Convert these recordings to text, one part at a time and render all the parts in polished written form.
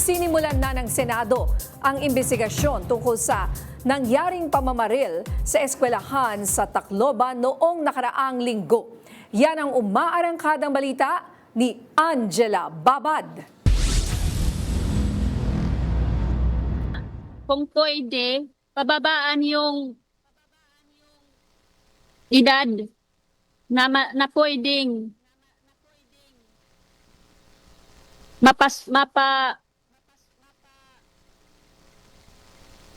Sinimulan na ng Senado ang imbestigasyon tungkol sa nangyaring pamamaril sa eskwelahan sa Tacloban noong nakaraang linggo. Yan ang umaarangkadang balita ni Angela Babad. Kung pwede, pababaan yung edad na pwedeng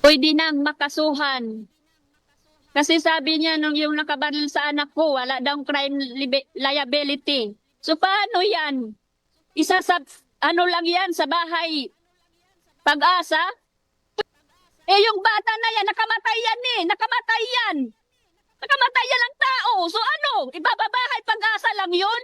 pwede nang makasuhan. Kasi sabi niya nung yung nakabaril sa anak ko, wala daw crime liability. So paano yan? Isa sa, ano lang yan, sa bahay Pag-asa? Eh yung bata na yan, nakamatay yan eh, nakamatay yan. Nakamatay yan ang tao. So ano, ibababahay Pag-asa lang yun?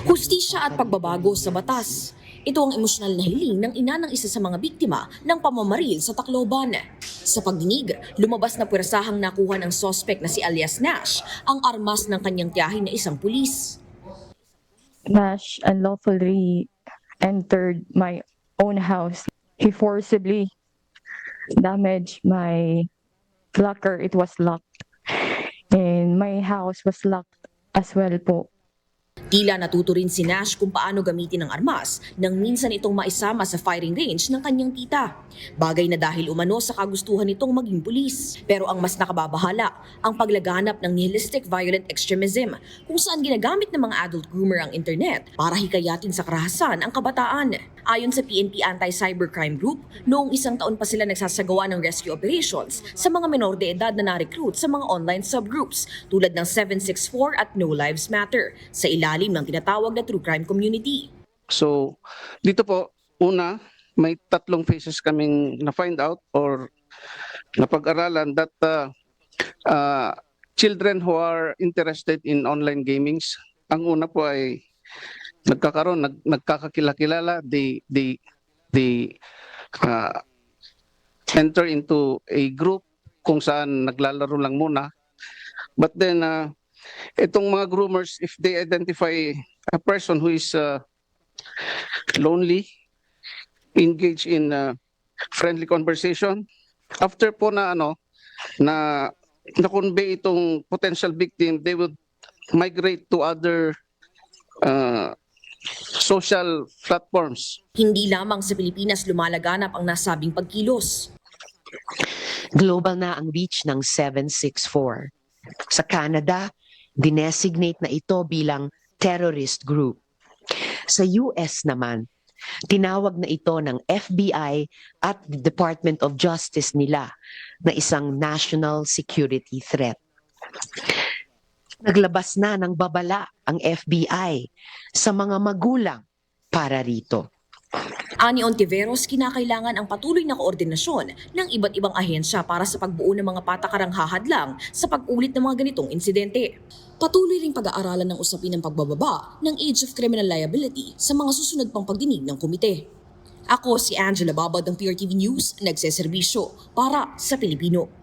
Hustisya at pagbabago sa batas. Ito ang emosyonal na hiling ng ina ng isa sa mga biktima ng pamamaril sa Tacloban. Sa pagdinig, lumabas na pwersahang nakuha ng suspect na si alias Nash ang armas ng kanyang tiyahin na isang pulis. Nash unlawfully entered my own house. He forcibly damaged my locker. It was locked. And my house was locked as well po. Tila natuto rin si Nash kung paano gamitin ang armas nang minsan itong maisama sa firing range ng kanyang tita. Bagay na dahil umano sa kagustuhan nitong maging pulis. Pero ang mas nakababahala, ang paglaganap ng nihilistic violent extremism kung saan ginagamit ng mga adult groomer ang internet para hikayatin sa karahasan ang kabataan. Ayon sa PNP Anti-Cybercrime Group, noong isang taon pa sila nagsasagawa ng rescue operations sa mga menor de edad na na-recruit sa mga online subgroups tulad ng 764 at No Lives Matter sa ilalim ng tinatawag na true crime community. So, dito po, una, may 3 phases kaming na-find out or napag-aralan that children who are interested in online gamings, ang una po ay nagkakakilala, they enter into a group kung saan naglalaro lang muna. But then, itong mga groomers, if they identify a person who is lonely, engage in friendly conversation, after po na na-convey itong potential victim, they would migrate to other social platforms. Hindi lamang sa Pilipinas lumalaganap ang nasabing pagkilos. Global na ang reach ng 764. Sa Canada, dinesignate na ito bilang terrorist group. Sa US naman, tinawag na ito ng FBI at the Department of Justice nila na isang national security threat. Naglabas na ng babala ang FBI sa mga magulang para rito. Ani Ontiveros, kinakailangan ang patuloy na koordinasyon ng iba't ibang ahensya para sa pagbuo ng mga patakarang hahadlang sa pag-ulit ng mga ganitong insidente. Patuloy ring pag-aaralan ng usapin ng pagbababa ng age of criminal liability sa mga susunod pang pagdinig ng komite. Ako si Angela Babad ng PRTV News, nagseserbisyo para sa Pilipino.